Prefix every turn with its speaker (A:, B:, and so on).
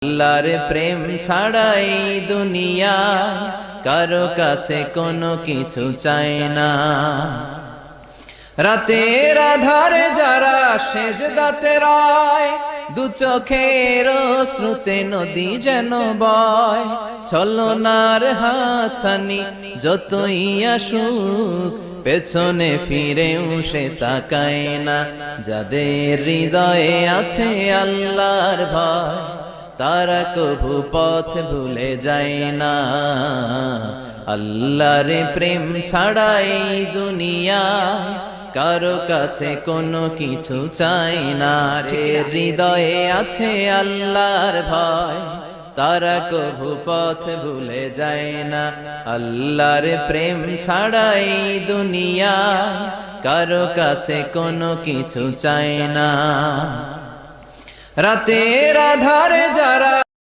A: আল্লাহর প্রেম ছাড়াই দুনিয়ায় কারো কাছে কোনো কিছু চায় না। রাতের আধারে যারা সেজদাতে রয়, দু চোখের শ্রুতে নদী যেন বয়। ছলনার হাতছানি যতই আসুক, পেছনে ফিরেও সে তাকায় না। যাদের হৃদয়ে আছে আল্লাহর ভয়, তারা কভু পথ ভুলে যায় না। আল্লাহর প্রেম ছাড়াই দুনিয়ায় কারো কাছে কোনো কিছু চাই না। হৃদয়ে আছে আল্লাহর ভয়, তারা কভু পথ ভুলে যায় না। আল্লাহর প্রেম ছাড়াই দুনিয়ায় কারো কাছে কোনো কিছু চাই না। রাতের আধারে যারা